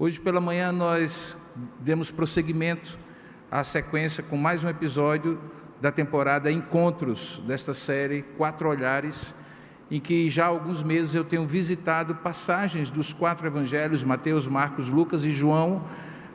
Hoje pela manhã nós demos prosseguimento à sequência com mais um episódio da temporada Encontros, desta série 4 Olhares, em que já há alguns meses eu tenho visitado passagens dos 4 evangelhos, Mateus, Marcos, Lucas e João,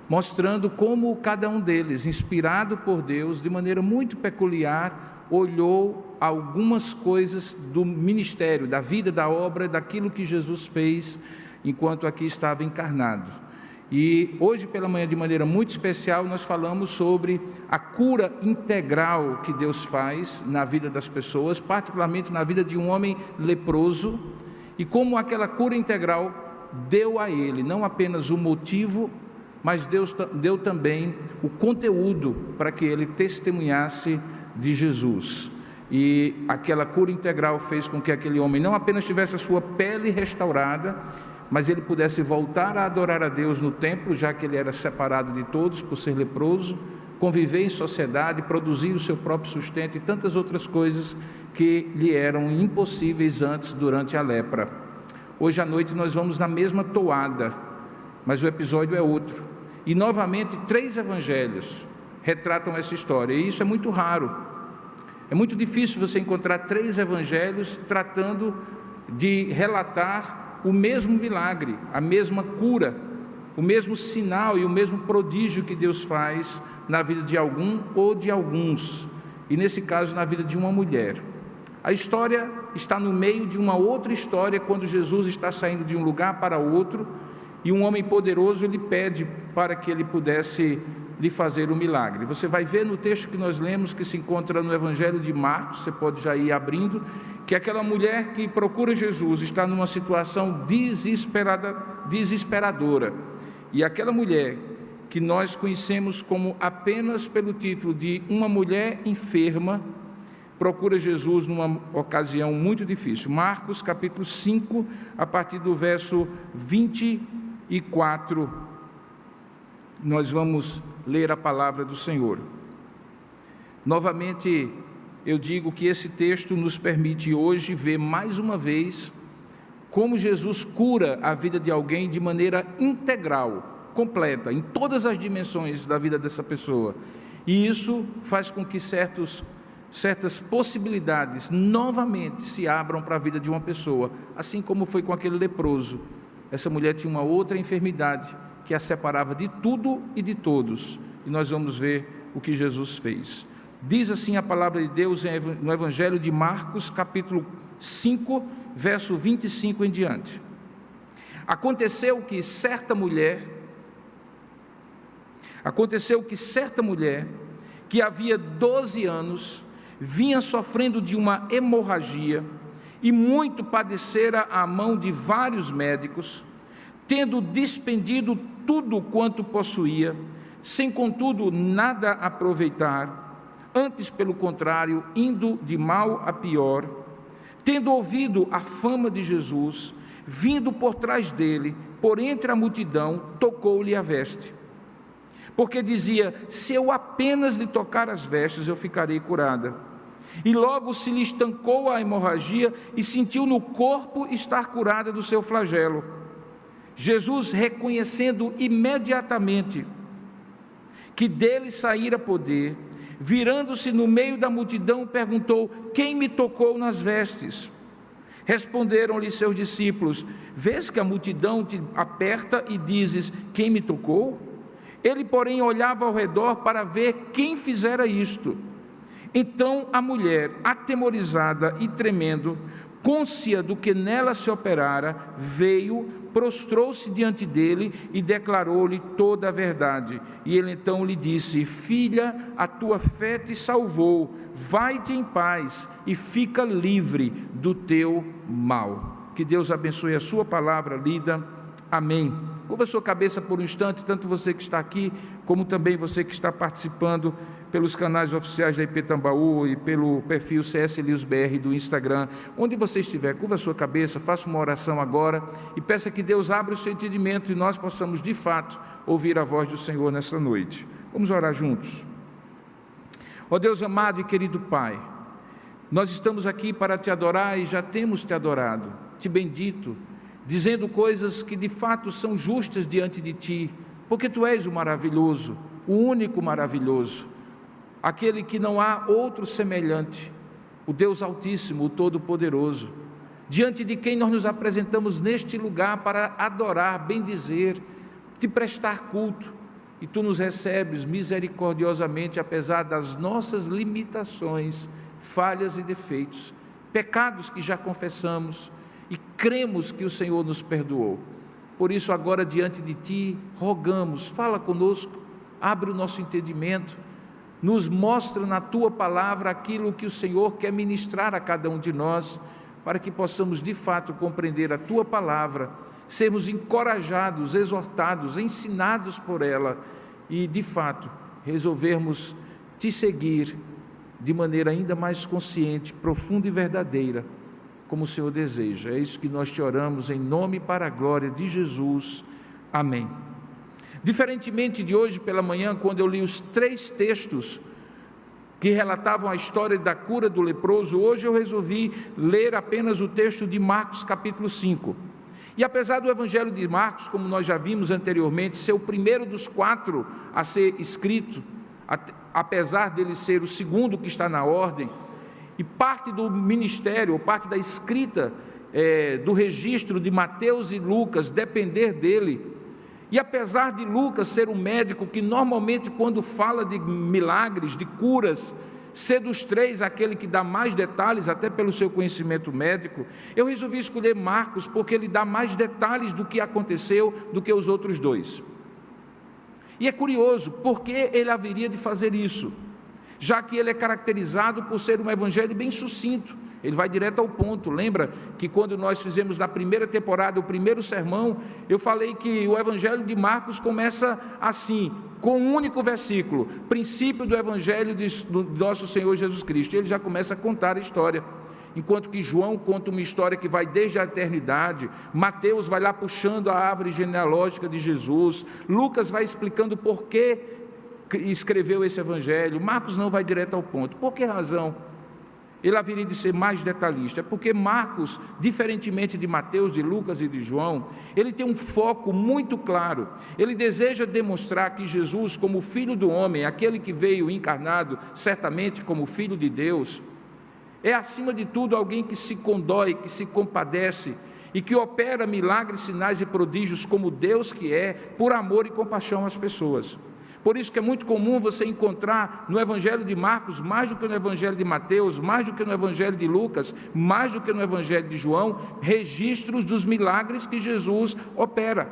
mostrando como cada um deles, inspirado por Deus, de maneira muito peculiar, olhou algumas coisas do ministério, da vida, da obra, daquilo que Jesus fez enquanto aqui estava encarnado. E hoje pela manhã, de maneira muito especial, nós falamos sobre a cura integral que Deus faz na vida das pessoas, particularmente na vida de um homem leproso, e como aquela cura integral deu a ele não apenas o motivo, mas Deus deu também o conteúdo para que ele testemunhasse de Jesus. E aquela cura integral fez com que aquele homem não apenas tivesse a sua pele restaurada, mas ele pudesse voltar a adorar a Deus no templo, já que ele era separado de todos por ser leproso, conviver em sociedade, produzir o seu próprio sustento e tantas outras coisas que lhe eram impossíveis antes, durante a lepra. Hoje à noite nós vamos na mesma toada, mas o episódio é outro. E novamente 3 evangelhos retratam essa história, e isso é muito raro. É muito difícil você encontrar 3 evangelhos tratando de relatar o mesmo milagre, a mesma cura, o mesmo sinal e o mesmo prodígio que Deus faz na vida de algum ou de alguns, e nesse caso na vida de uma mulher. A história está no meio de uma outra história, quando Jesus está saindo de um lugar para outro, e um homem poderoso lhe pede para que ele pudesse lhe fazer o milagre. Você vai ver no texto que nós lemos, que se encontra no Evangelho de Marcos, você pode já ir abrindo, que aquela mulher que procura Jesus está numa situação desesperadora, e aquela mulher que nós conhecemos como apenas pelo título de uma mulher enferma, procura Jesus numa ocasião muito difícil. Marcos capítulo 5, a partir do verso 24, nós vamos ler a palavra do Senhor. Novamente, eu digo que esse texto nos permite hoje ver mais uma vez como Jesus cura a vida de alguém de maneira integral, completa, em todas as dimensões da vida dessa pessoa. E isso faz com que certas possibilidades novamente se abram para a vida de uma pessoa, assim como foi com aquele leproso. Essa mulher tinha uma outra enfermidade que a separava de tudo e de todos, e nós vamos ver o que Jesus fez. Diz assim a palavra de Deus no Evangelho de Marcos, capítulo 5, verso 25 em diante. Aconteceu que certa mulher, que havia 12 anos, vinha sofrendo de uma hemorragia, e muito padecera à mão de vários médicos, tendo despendido tudo quanto possuía, sem contudo nada aproveitar, antes pelo contrário, indo de mal a pior, tendo ouvido a fama de Jesus, vindo por trás dele, por entre a multidão, tocou-lhe a veste, porque dizia: se eu apenas lhe tocar as vestes, eu ficarei curada. E logo se lhe estancou a hemorragia, e sentiu no corpo estar curada do seu flagelo. Jesus, reconhecendo imediatamente que dele saíra poder, virando-se no meio da multidão, perguntou: quem me tocou nas vestes? Responderam-lhe seus discípulos: vês que a multidão te aperta e dizes: quem me tocou? Ele, porém, olhava ao redor para ver quem fizera isto. Então a mulher, atemorizada e tremendo, cônscia do que nela se operara, veio, prostrou-se diante dele e declarou-lhe toda a verdade. E ele então lhe disse: filha, a tua fé te salvou, vai-te em paz e fica livre do teu mal. Que Deus abençoe a sua palavra lida. Amém. Curva a sua cabeça por um instante, tanto você que está aqui, como também você que está participando pelos canais oficiais da IP Tambaú e pelo perfil CS Lius BR do Instagram. Onde você estiver, curva a sua cabeça, faça uma oração agora e peça que Deus abra o seu entendimento e nós possamos de fato ouvir a voz do Senhor nessa noite. Vamos orar juntos. Ó Deus amado e querido Pai, nós estamos aqui para te adorar e já temos te adorado, te bendito, dizendo coisas que de fato são justas diante de Ti, porque Tu és o maravilhoso, o único maravilhoso, aquele que não há outro semelhante, o Deus Altíssimo, o Todo-Poderoso, diante de quem nós nos apresentamos neste lugar para adorar, bendizer, Te prestar culto, e Tu nos recebes misericordiosamente, apesar das nossas limitações, falhas e defeitos, pecados que já confessamos e cremos que o Senhor nos perdoou. Por isso agora diante de Ti rogamos, fala conosco, abre o nosso entendimento, nos mostra na Tua palavra aquilo que o Senhor quer ministrar a cada um de nós, para que possamos de fato compreender a Tua palavra, sermos encorajados, exortados, ensinados por ela e de fato resolvermos Te seguir de maneira ainda mais consciente, profunda e verdadeira, como o Senhor deseja. É isso que nós Te oramos em nome e para a glória de Jesus. Amém. Diferentemente de hoje pela manhã, quando eu li os 3 textos que relatavam a história da cura do leproso, hoje eu resolvi ler apenas o texto de Marcos capítulo 5. E apesar do Evangelho de Marcos, como nós já vimos anteriormente, ser o primeiro dos 4 a ser escrito, apesar dele ser o segundo que está na ordem, e parte do ministério, ou parte da escrita do registro de Mateus e Lucas depender dele, e apesar de Lucas ser um médico que normalmente quando fala de milagres, de curas, ser dos 3 aquele que dá mais detalhes, até pelo seu conhecimento médico, eu resolvi escolher Marcos porque ele dá mais detalhes do que aconteceu do que os outros 2. E é curioso, porque ele haveria de fazer isso, já que ele é caracterizado por ser um evangelho bem sucinto, ele vai direto ao ponto. Lembra que quando nós fizemos na primeira temporada o primeiro sermão, eu falei que o evangelho de Marcos começa assim, com um único versículo, princípio do evangelho do nosso Senhor Jesus Cristo, e ele já começa a contar a história, enquanto que João conta uma história que vai desde a eternidade, Mateus vai lá puxando a árvore genealógica de Jesus, Lucas vai explicando por que escreveu esse evangelho, Marcos não vai direto ao ponto. Por que razão ele haveria de ser mais detalhista? É porque Marcos, diferentemente de Mateus, de Lucas e de João, ele tem um foco muito claro. Ele deseja demonstrar que Jesus, como Filho do homem, aquele que veio encarnado certamente como Filho de Deus, é acima de tudo alguém que se condói, que se compadece e que opera milagres, sinais e prodígios como Deus que é, por amor e compaixão às pessoas. Por isso que é muito comum você encontrar no Evangelho de Marcos, mais do que no Evangelho de Mateus, mais do que no Evangelho de Lucas, mais do que no Evangelho de João, registros dos milagres que Jesus opera.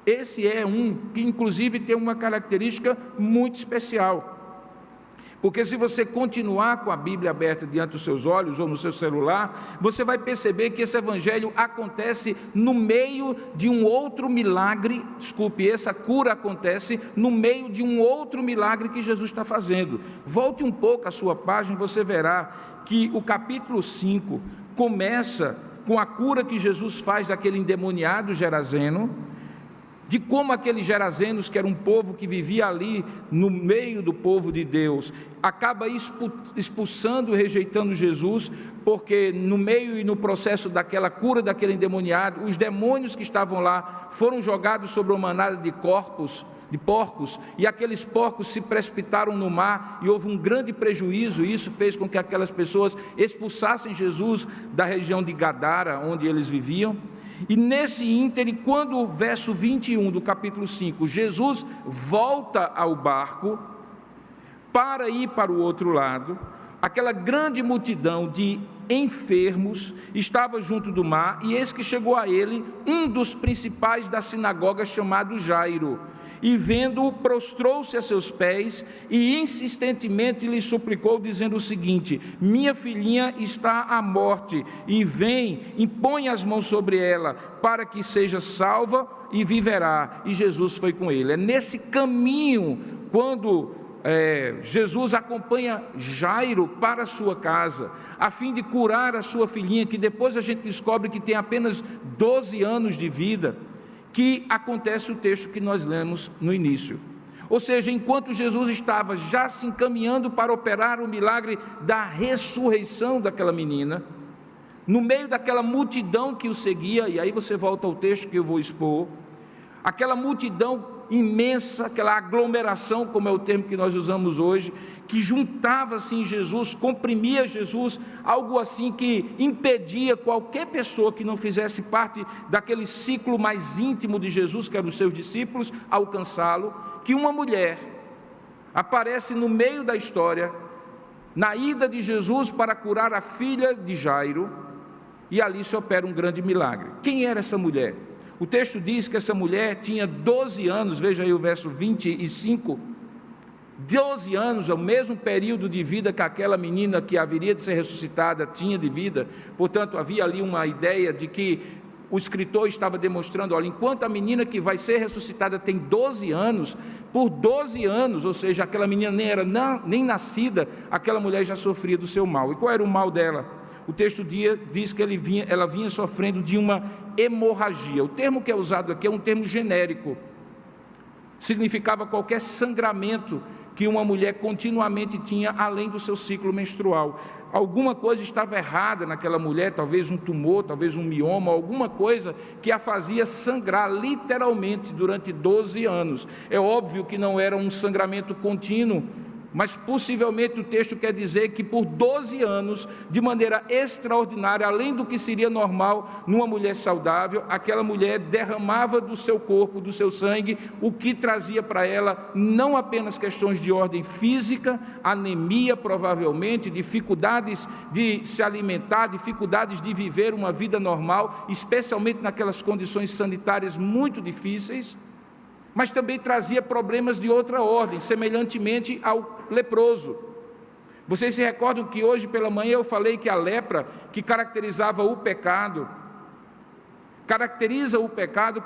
Esse é um que inclusive tem uma característica muito especial. Porque se você continuar com a Bíblia aberta diante dos seus olhos ou no seu celular, você vai perceber que esse evangelho acontece no meio de um outro milagre, essa cura acontece no meio de um outro milagre que Jesus está fazendo. Volte um pouco a sua página e você verá que o capítulo 5 começa com a cura que Jesus faz daquele endemoniado Gerazeno, de como aqueles gerazenos, que era um povo que vivia ali no meio do povo de Deus, acaba expulsando e rejeitando Jesus, porque no meio e no processo daquela cura daquele endemoniado, os demônios que estavam lá foram jogados sobre uma manada de porcos, e aqueles porcos se precipitaram no mar e houve um grande prejuízo, e isso fez com que aquelas pessoas expulsassem Jesus da região de Gadara, onde eles viviam. E nesse ínterim, quando o verso 21 do capítulo 5, Jesus volta ao barco para ir para o outro lado, aquela grande multidão de enfermos estava junto do mar, e eis que chegou a ele um dos principais da sinagoga, chamado Jairo, e vendo-o, prostrou-se a seus pés e insistentemente lhe suplicou, dizendo o seguinte: minha filhinha está à morte, e vem, impõe as mãos sobre ela, para que seja salva e viverá. E Jesus foi com ele. É nesse caminho, quando Jesus acompanha Jairo para a sua casa, a fim de curar a sua filhinha, que depois a gente descobre que tem apenas 12 anos de vida, que acontece o texto que nós lemos no início. Ou seja, enquanto Jesus estava já se encaminhando para operar o milagre da ressurreição daquela menina, no meio daquela multidão que o seguia, e aí você volta ao texto que eu vou expor, aquela multidão imensa, aquela aglomeração, como é o termo que nós usamos hoje, que juntava-se em Jesus, comprimia Jesus, algo assim que impedia qualquer pessoa que não fizesse parte daquele ciclo mais íntimo de Jesus, que eram os seus discípulos, alcançá-lo, que uma mulher aparece no meio da história, na ida de Jesus para curar a filha de Jairo, e ali se opera um grande milagre. Quem era essa mulher? O texto diz que essa mulher tinha 12 anos, veja aí o verso 25, 12 anos, é o mesmo período de vida que aquela menina que haveria de ser ressuscitada tinha de vida. Portanto, havia ali uma ideia de que o escritor estava demonstrando, olha, enquanto a menina que vai ser ressuscitada tem 12 anos, por 12 anos, ou seja, aquela menina nem era nem nascida, aquela mulher já sofria do seu mal. E qual era o mal dela? O texto diz que ela vinha sofrendo de uma hemorragia. O termo que é usado aqui é um termo genérico. Significava qualquer sangramento que uma mulher continuamente tinha além do seu ciclo menstrual. Alguma coisa estava errada naquela mulher, talvez um tumor, talvez um mioma, alguma coisa que a fazia sangrar literalmente durante 12 anos. É óbvio que não era um sangramento contínuo, mas possivelmente o texto quer dizer que por 12 anos, de maneira extraordinária, além do que seria normal numa mulher saudável, aquela mulher derramava do seu corpo, do seu sangue, o que trazia para ela não apenas questões de ordem física, anemia provavelmente, dificuldades de se alimentar, dificuldades de viver uma vida normal, especialmente naquelas condições sanitárias muito difíceis, mas também trazia problemas de outra ordem, semelhantemente ao leproso. Vocês se recordam que hoje pela manhã eu falei que a lepra, que caracteriza o pecado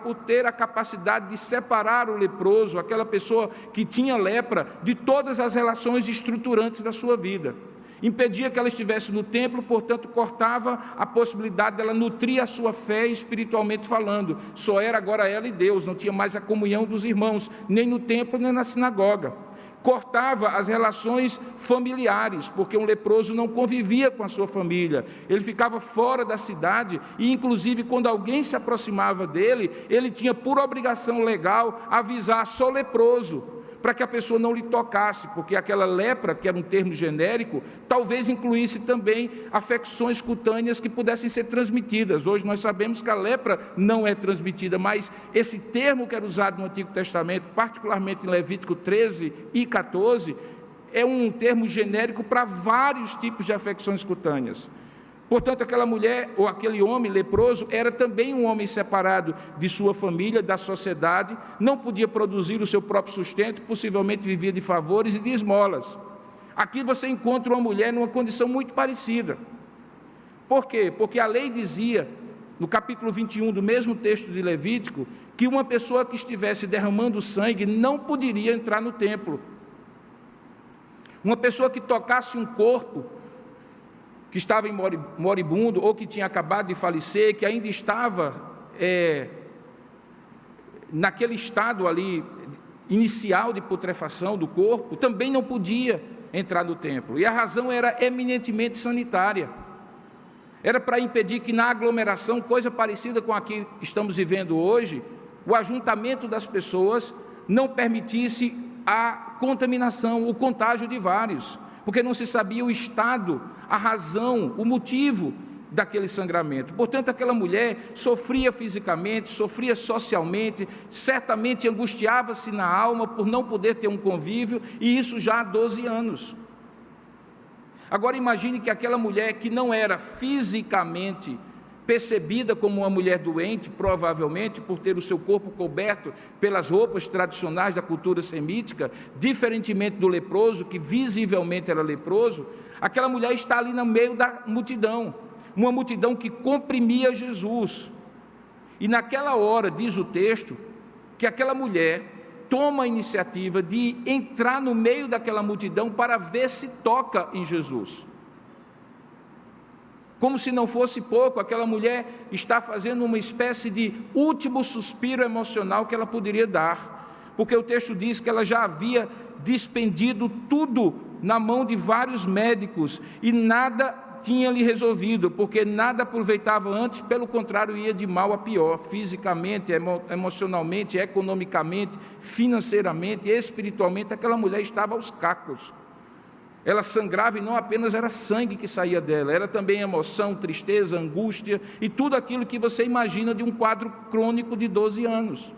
por ter a capacidade de separar o leproso, aquela pessoa que tinha lepra, de todas as relações estruturantes da sua vida. Impedia que ela estivesse no templo, portanto cortava a possibilidade dela nutrir a sua fé espiritualmente falando. Só era agora ela e Deus, não tinha mais a comunhão dos irmãos, nem no templo nem na sinagoga. Cortava as relações familiares, porque um leproso não convivia com a sua família, ele ficava fora da cidade e inclusive quando alguém se aproximava dele, ele tinha por obrigação legal avisar só leproso, para que a pessoa não lhe tocasse, porque aquela lepra, que era um termo genérico, talvez incluísse também afecções cutâneas que pudessem ser transmitidas. Hoje nós sabemos que a lepra não é transmitida, mas esse termo que era usado no Antigo Testamento, particularmente em Levítico 13 e 14, é um termo genérico para vários tipos de afecções cutâneas. Portanto, aquela mulher ou aquele homem leproso era também um homem separado de sua família, da sociedade, não podia produzir o seu próprio sustento, possivelmente vivia de favores e de esmolas. Aqui você encontra uma mulher numa condição muito parecida. Por quê? Porque a lei dizia, no capítulo 21 do mesmo texto de Levítico, que uma pessoa que estivesse derramando sangue não poderia entrar no templo. Uma pessoa que tocasse um corpo que estava moribundo ou que tinha acabado de falecer, que ainda estava naquele estado ali inicial de putrefação do corpo, também não podia entrar no templo. E a razão era eminentemente sanitária. Era para impedir que na aglomeração, coisa parecida com a que estamos vivendo hoje, o ajuntamento das pessoas não permitisse a contaminação, o contágio de vários, porque não se sabia o estado, a razão, o motivo daquele sangramento. Portanto, aquela mulher sofria fisicamente, sofria socialmente, certamente angustiava-se na alma por não poder ter um convívio, e isso já há 12 anos. Agora imagine que aquela mulher que não era fisicamente percebida como uma mulher doente, provavelmente por ter o seu corpo coberto pelas roupas tradicionais da cultura semítica, diferentemente do leproso, que visivelmente era leproso, aquela mulher está ali no meio da multidão, uma multidão que comprimia Jesus. E naquela hora, diz o texto, que aquela mulher toma a iniciativa de entrar no meio daquela multidão para ver se toca em Jesus. Como se não fosse pouco, aquela mulher está fazendo uma espécie de último suspiro emocional que ela poderia dar, porque o texto diz que ela já havia despendido tudo na mão de vários médicos e nada tinha-lhe resolvido, porque nada aproveitava antes, pelo contrário, ia de mal a pior, fisicamente, emocionalmente, economicamente, financeiramente, espiritualmente. Aquela mulher estava aos cacos. Ela sangrava, e não apenas era sangue que saía dela, era também emoção, tristeza, angústia e tudo aquilo que você imagina de um quadro crônico de 12 anos.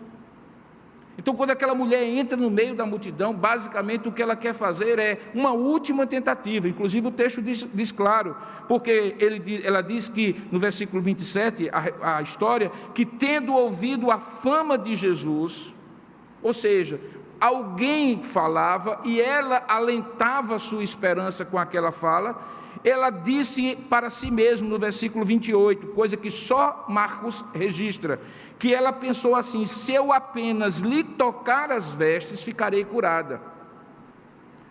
Então, quando aquela mulher entra no meio da multidão, basicamente o que ela quer fazer é uma última tentativa. Inclusive o texto diz claro, porque ela diz que no versículo 27, a história, que tendo ouvido a fama de Jesus, ou seja, alguém falava e ela alentava a sua esperança com aquela fala, ela disse para si mesma no versículo 28, coisa que só Marcos registra, que ela pensou assim: se eu apenas lhe tocar as vestes, ficarei curada.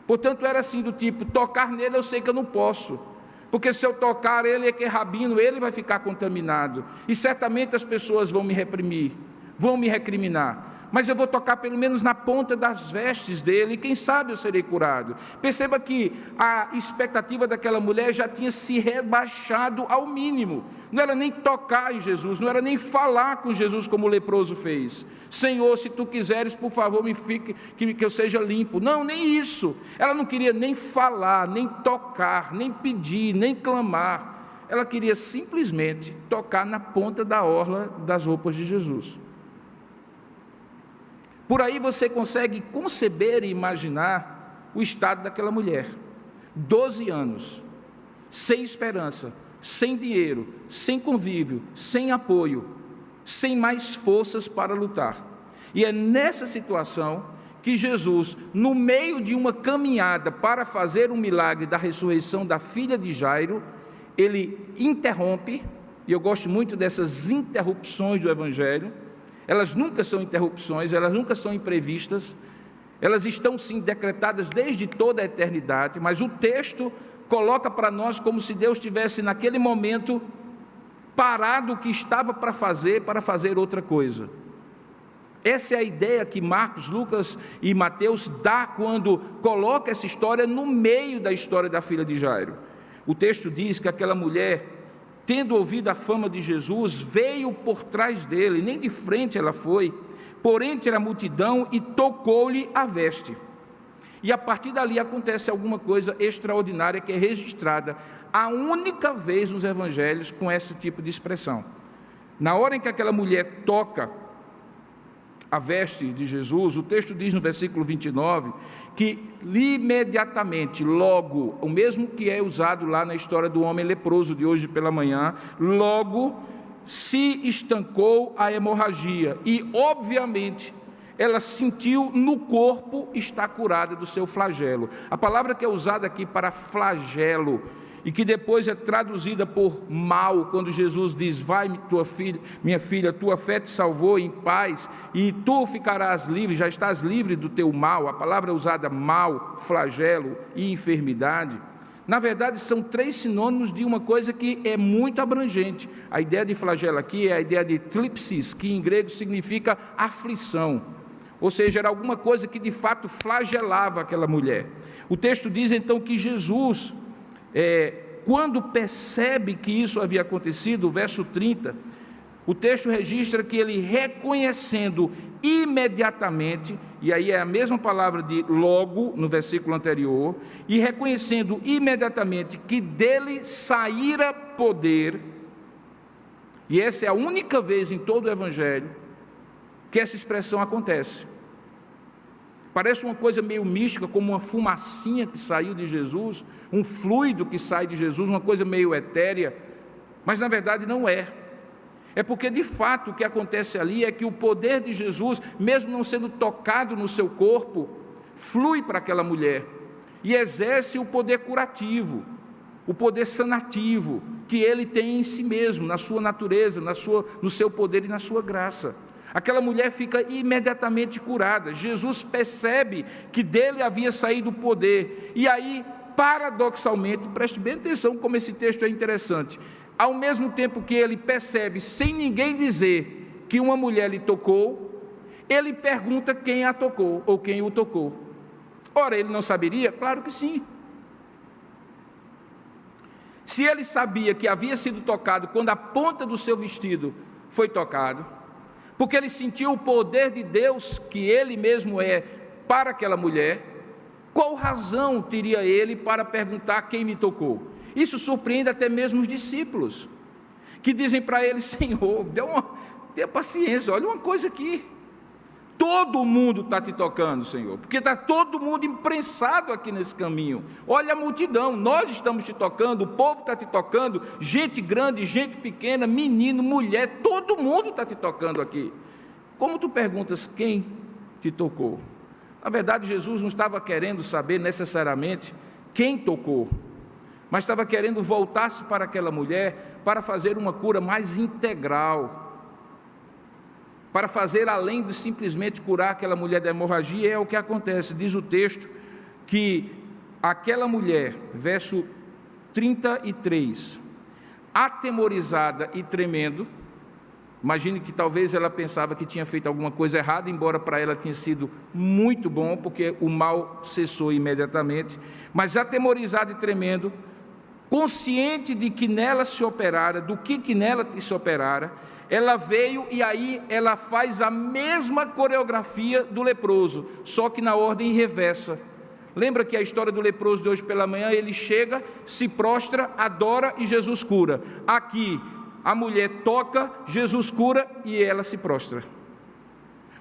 Portanto, era assim do tipo: tocar nele eu sei que eu não posso, porque se eu tocar ele, que é rabino, ele vai ficar contaminado, e certamente as pessoas vão me reprimir, vão me recriminar. Mas eu vou tocar pelo menos na ponta das vestes dele, e quem sabe eu serei curado. Perceba que a expectativa daquela mulher já tinha se rebaixado ao mínimo. Não era nem tocar em Jesus, não era nem falar com Jesus como o leproso fez. Senhor, se tu quiseres, por favor, que eu seja limpo. Não, nem isso. Ela não queria nem falar, nem tocar, nem pedir, nem clamar. Ela queria simplesmente tocar na ponta da orla das roupas de Jesus. Por aí você consegue conceber e imaginar o estado daquela mulher. 12 anos, sem esperança, sem dinheiro, sem convívio, sem apoio, sem mais forças para lutar. E é nessa situação que Jesus, no meio de uma caminhada para fazer um milagre da ressurreição da filha de Jairo, ele interrompe, e eu gosto muito dessas interrupções do Evangelho. Elas nunca são interrupções, elas nunca são imprevistas, elas estão sim decretadas desde toda a eternidade, mas o texto coloca para nós como se Deus tivesse naquele momento parado o que estava para fazer outra coisa. Essa é a ideia que Marcos, Lucas e Mateus dá quando coloca essa história no meio da história da filha de Jairo. O texto diz que aquela mulher, tendo ouvido a fama de Jesus, veio por trás dele, nem de frente ela foi, por entre a multidão, e tocou-lhe a veste. E a partir dali acontece alguma coisa extraordinária que é registrada a única vez nos evangelhos com esse tipo de expressão. Na hora em que aquela mulher toca a veste de Jesus, o texto diz no versículo 29, que imediatamente, logo, o mesmo que é usado lá na história do homem leproso de hoje pela manhã, logo se estancou a hemorragia, e obviamente ela sentiu no corpo estar curada do seu flagelo. A palavra que é usada aqui para flagelo, e que depois é traduzida por mal, quando Jesus diz: vai minha filha, tua fé te salvou, em paz, e tu ficarás livre, já estás livre do teu mal. A palavra usada mal, flagelo e enfermidade, na verdade são 3 sinônimos de uma coisa que é muito abrangente. A ideia de flagelo aqui é a ideia de thlipsis, que em grego significa aflição, ou seja, era alguma coisa que de fato flagelava aquela mulher. O texto diz então que Jesus, quando percebe que isso havia acontecido, o verso 30, o texto registra que ele, reconhecendo imediatamente, e aí é a mesma palavra de logo no versículo anterior, e reconhecendo imediatamente que dele saíra poder, e essa é a única vez em todo o Evangelho que essa expressão acontece. Parece uma coisa meio mística, como uma fumacinha que saiu de Jesus, um fluido que sai de Jesus, uma coisa meio etérea, mas na verdade não é. É porque de fato o que acontece ali é que o poder de Jesus, mesmo não sendo tocado no seu corpo, flui para aquela mulher e exerce o poder curativo, o poder sanativo que ele tem em si mesmo, na sua natureza, no seu poder e na sua graça. Aquela mulher fica imediatamente curada. Jesus percebe que dele havia saído o poder, e aí, paradoxalmente, preste bem atenção como esse texto é interessante, ao mesmo tempo que ele percebe, sem ninguém dizer, que uma mulher lhe tocou, ele pergunta quem a tocou, ou quem o tocou. Ora, ele não saberia? Claro que sim. Se ele sabia que havia sido tocado quando a ponta do seu vestido foi tocado, porque ele sentiu o poder de Deus que ele mesmo é para aquela mulher, qual razão teria ele para perguntar quem me tocou? Isso surpreende até mesmo os discípulos, que dizem para ele: Senhor, tenha paciência, olha uma coisa aqui, todo mundo está te tocando, Senhor, porque está todo mundo imprensado aqui nesse caminho. Olha a multidão, nós estamos te tocando, o povo está te tocando, gente grande, gente pequena, menino, mulher, todo mundo está te tocando aqui. Como tu perguntas quem te tocou? Na verdade, Jesus não estava querendo saber necessariamente quem tocou, mas estava querendo voltar-se para aquela mulher para fazer uma cura mais integral, para fazer além de simplesmente curar aquela mulher da hemorragia. É o que acontece. Diz o texto que aquela mulher, verso 33, atemorizada e tremendo, imagine que talvez ela pensava que tinha feito alguma coisa errada, embora para ela tinha sido muito bom, porque o mal cessou imediatamente, mas atemorizada e tremendo, consciente de que nela se operara, do que nela se operara, ela veio e aí ela faz a mesma coreografia do leproso, só que na ordem reversa. Lembra que a história do leproso de hoje pela manhã, ele chega, se prostra, adora e Jesus cura. Aqui, a mulher toca, Jesus cura e ela se prostra.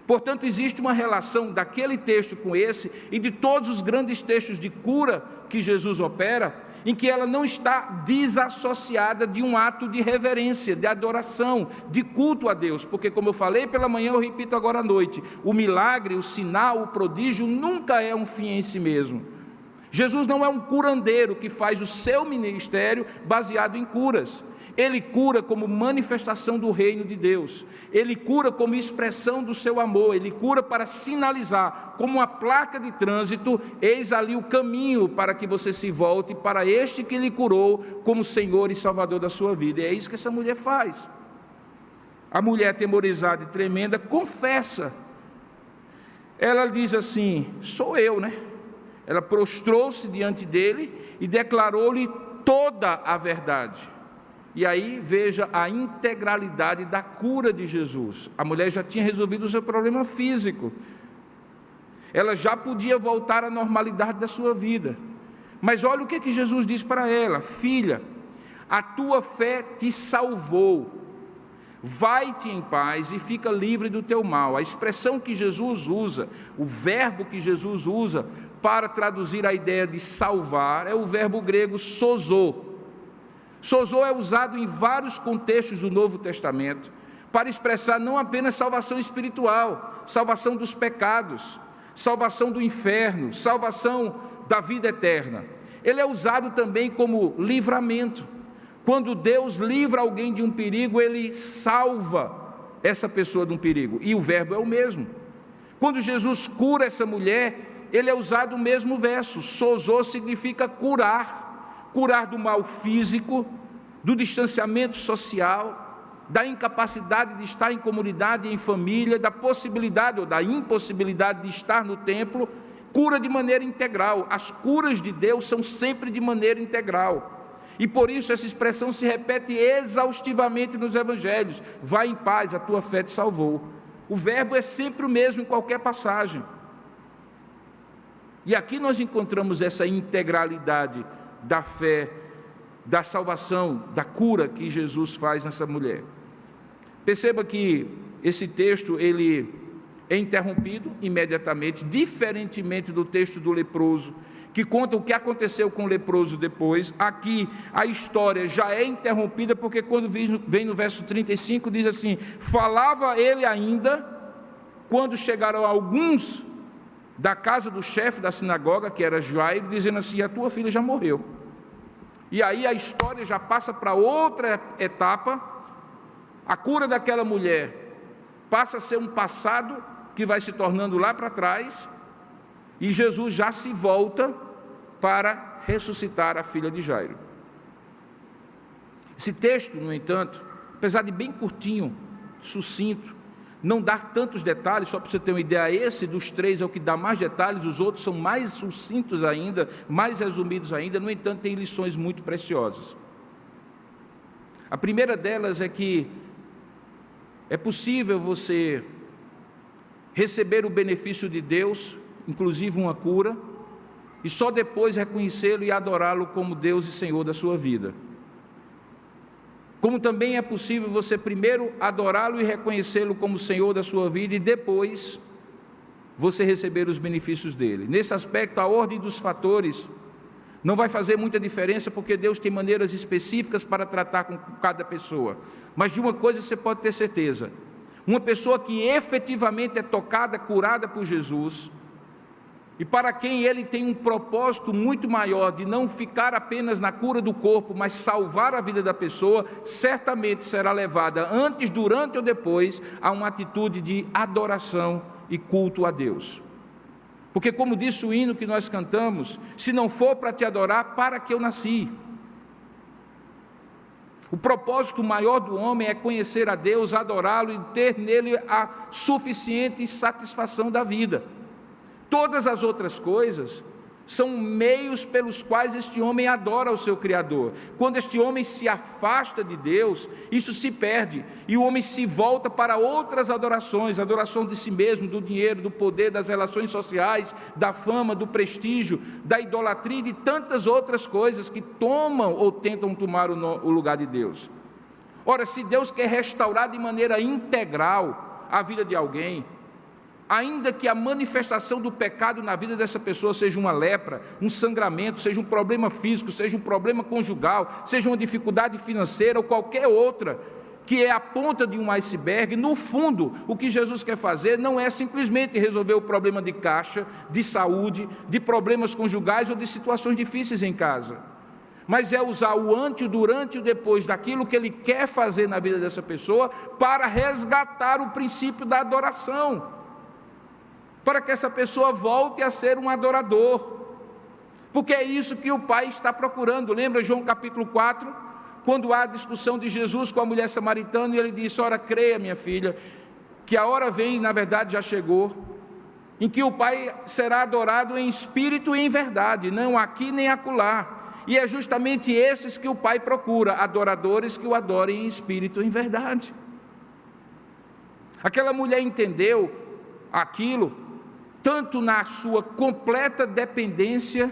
Portanto, existe uma relação daquele texto com esse e de todos os grandes textos de cura que Jesus opera, em que ela não está desassociada de um ato de reverência, de adoração, de culto a Deus, porque, como eu falei pela manhã, eu repito agora à noite, o milagre, o sinal, o prodígio nunca é um fim em si mesmo. Jesus não é um curandeiro que faz o seu ministério baseado em curas. Ele cura como manifestação do reino de Deus, ele cura como expressão do seu amor, ele cura para sinalizar, como uma placa de trânsito: eis ali o caminho para que você se volte para este que lhe curou como Senhor e Salvador da sua vida. E é isso que essa mulher faz. A mulher, atemorizada e tremenda, confessa. Ela diz assim: sou eu, né? Ela prostrou-se diante dele e declarou-lhe toda a verdade. E aí veja a integralidade da cura de Jesus. A mulher já tinha resolvido o seu problema físico, ela já podia voltar à normalidade da sua vida, mas olha o que Jesus diz para ela: filha, a tua fé te salvou, vai-te em paz e fica livre do teu mal. A expressão que Jesus usa, o verbo que Jesus usa para traduzir a ideia de salvar, é o verbo grego sozo. Sozo é usado em vários contextos do Novo Testamento para expressar não apenas salvação espiritual, salvação dos pecados, salvação do inferno, salvação da vida eterna. Ele é usado também como livramento. Quando Deus livra alguém de um perigo, Ele salva essa pessoa de um perigo, e o verbo é o mesmo. Quando Jesus cura essa mulher, Ele é usado o mesmo verso. Sozo significa curar. Curar do mal físico, do distanciamento social, da incapacidade de estar em comunidade e em família, da possibilidade ou da impossibilidade de estar no templo. Cura de maneira integral. As curas de Deus são sempre de maneira integral, e por isso essa expressão se repete exaustivamente nos evangelhos: vai em paz, a tua fé te salvou. O verbo é sempre o mesmo em qualquer passagem, e aqui nós encontramos essa integralidade da fé, da salvação, da cura que Jesus faz nessa mulher. Perceba que esse texto ele é interrompido imediatamente, diferentemente do texto do leproso, que conta o que aconteceu com o leproso depois. Aqui a história já é interrompida, porque quando vem no verso 35, diz assim: falava ele ainda, quando chegaram alguns da casa do chefe da sinagoga, que era Jairo, dizendo assim: a tua filha já morreu. E aí a história já passa para outra etapa. A cura daquela mulher passa a ser um passado que vai se tornando lá para trás, e Jesus já se volta para ressuscitar a filha de Jairo. Esse texto, no entanto, apesar de bem curtinho, sucinto, não dar tantos detalhes, só para você ter uma ideia, esse dos três é o que dá mais detalhes, os outros são mais sucintos ainda, mais resumidos ainda. No entanto, tem lições muito preciosas. A primeira delas é que é possível você receber o benefício de Deus, inclusive uma cura, e só depois reconhecê-lo e adorá-lo como Deus e Senhor da sua vida. Como também é possível você primeiro adorá-lo e reconhecê-lo como Senhor da sua vida e depois você receber os benefícios dele. Nesse aspecto, a ordem dos fatores não vai fazer muita diferença, porque Deus tem maneiras específicas para tratar com cada pessoa. Mas de uma coisa você pode ter certeza: uma pessoa que efetivamente é tocada, curada por Jesus, e para quem ele tem um propósito muito maior de não ficar apenas na cura do corpo, mas salvar a vida da pessoa, certamente será levada antes, durante ou depois a uma atitude de adoração e culto a Deus. Porque, como disse o hino que nós cantamos, se não for para te adorar, para que eu nasci? O propósito maior do homem é conhecer a Deus, adorá-lo e ter nele a suficiente satisfação da vida. Todas as outras coisas são meios pelos quais este homem adora o seu Criador. Quando este homem se afasta de Deus, isso se perde, e o homem se volta para outras adorações, adoração de si mesmo, do dinheiro, do poder, das relações sociais, da fama, do prestígio, da idolatria e de tantas outras coisas que tomam ou tentam tomar o lugar de Deus. Ora, se Deus quer restaurar de maneira integral a vida de alguém, ainda que a manifestação do pecado na vida dessa pessoa seja uma lepra, um sangramento, seja um problema físico, seja um problema conjugal, seja uma dificuldade financeira ou qualquer outra, que é a ponta de um iceberg, no fundo, o que Jesus quer fazer não é simplesmente resolver o problema de caixa, de saúde, de problemas conjugais ou de situações difíceis em casa, mas é usar o antes, o durante e o depois daquilo que Ele quer fazer na vida dessa pessoa para resgatar o princípio da adoração, para que essa pessoa volte a ser um adorador, porque é isso que o Pai está procurando. Lembra João capítulo 4, quando há a discussão de Jesus com a mulher samaritana, e ele disse: ora, creia, minha filha, que a hora vem, na verdade já chegou, em que o Pai será adorado em espírito e em verdade, não aqui nem acolá, e é justamente esses que o Pai procura, adoradores que o adorem em espírito e em verdade. Aquela mulher entendeu aquilo, tanto na sua completa dependência,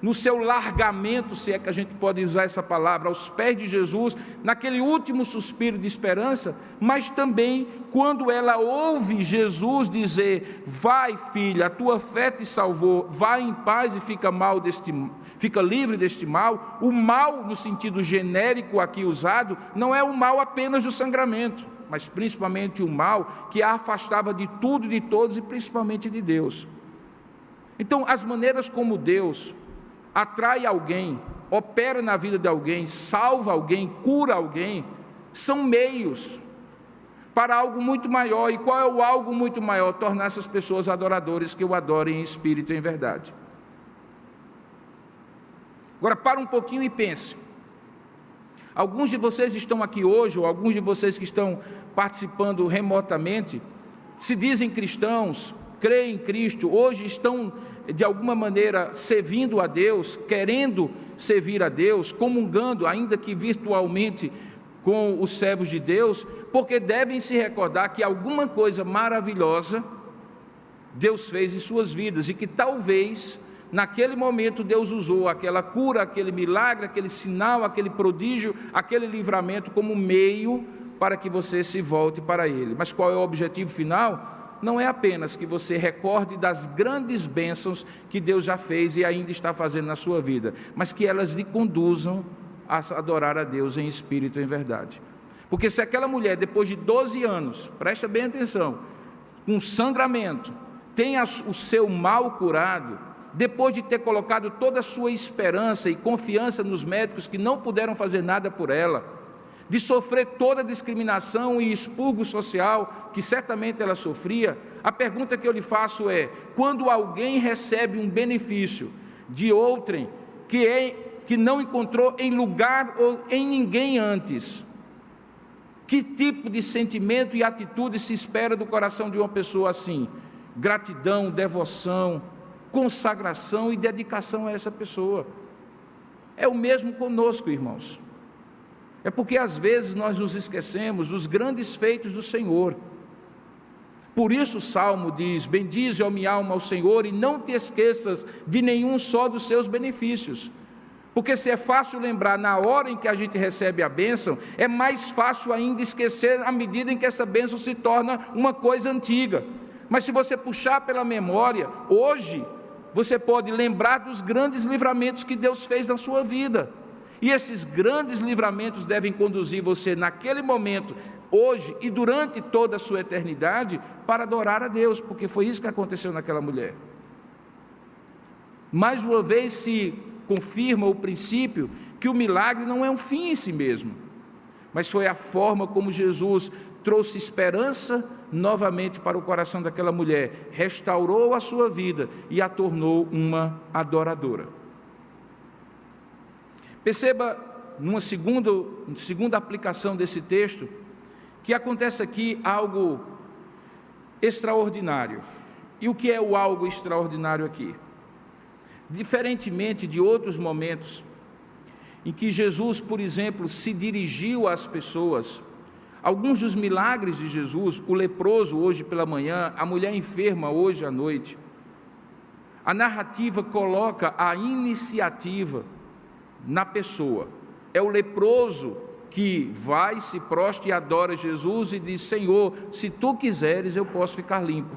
no seu largamento, se é que a gente pode usar essa palavra, aos pés de Jesus, naquele último suspiro de esperança, mas também quando ela ouve Jesus dizer: vai, filha, a tua fé te salvou, vai em paz e fica livre deste mal. O mal, no sentido genérico aqui usado, não é o mal apenas do sangramento, mas principalmente o mal que a afastava de tudo e de todos, e principalmente de Deus. Então, as maneiras como Deus atrai alguém, opera na vida de alguém, salva alguém, cura alguém, são meios para algo muito maior. E qual é o algo muito maior? Tornar essas pessoas adoradores que o adorem em espírito e em verdade. Agora, para um pouquinho e pense. Alguns de vocês estão aqui hoje, ou alguns de vocês que estão participando remotamente, se dizem cristãos, creem em Cristo, hoje estão de alguma maneira servindo a Deus, querendo servir a Deus, comungando, ainda que virtualmente, com os servos de Deus, porque devem se recordar que alguma coisa maravilhosa Deus fez em suas vidas, e que talvez naquele momento Deus usou aquela cura, aquele milagre, aquele sinal, aquele prodígio, aquele livramento como meio para que você se volte para Ele. Mas qual é o objetivo final? Não é apenas que você recorde das grandes bênçãos que Deus já fez e ainda está fazendo na sua vida, mas que elas lhe conduzam a adorar a Deus em espírito e em verdade. Porque se aquela mulher, depois de 12 anos, presta bem atenção, com sangramento, tem o seu mal curado, depois de ter colocado toda a sua esperança e confiança nos médicos que não puderam fazer nada por ela, de sofrer toda a discriminação e expurgo social que certamente ela sofria, a pergunta que eu lhe faço é: quando alguém recebe um benefício de outrem que não encontrou em lugar ou em ninguém antes, que tipo de sentimento e atitude se espera do coração de uma pessoa assim? Gratidão, devoção, consagração e dedicação a essa pessoa. É o mesmo conosco, irmãos. É porque às vezes nós nos esquecemos dos grandes feitos do Senhor. Por isso o Salmo diz: bendize, ó minha alma, ao Senhor, e não te esqueças de nenhum só dos seus benefícios. Porque se é fácil lembrar na hora em que a gente recebe a bênção, é mais fácil ainda esquecer à medida em que essa bênção se torna uma coisa antiga. Mas se você puxar pela memória, hoje, você pode lembrar dos grandes livramentos que Deus fez na sua vida. E esses grandes livramentos devem conduzir você naquele momento, hoje e durante toda a sua eternidade, para adorar a Deus, porque foi isso que aconteceu naquela mulher. Mais uma vez se confirma o princípio que o milagre não é um fim em si mesmo, mas foi a forma como Jesus trouxe esperança novamente para o coração daquela mulher, restaurou a sua vida e a tornou uma adoradora. Perceba, numa segunda aplicação desse texto, que acontece aqui algo extraordinário. E o que é o algo extraordinário aqui? Diferentemente de outros momentos em que Jesus, por exemplo, se dirigiu às pessoas, alguns dos milagres de Jesus, o leproso hoje pela manhã, a mulher enferma hoje à noite, a narrativa coloca a iniciativa na pessoa. É o leproso que vai, se prostra e adora Jesus e diz: Senhor, se tu quiseres eu posso ficar limpo.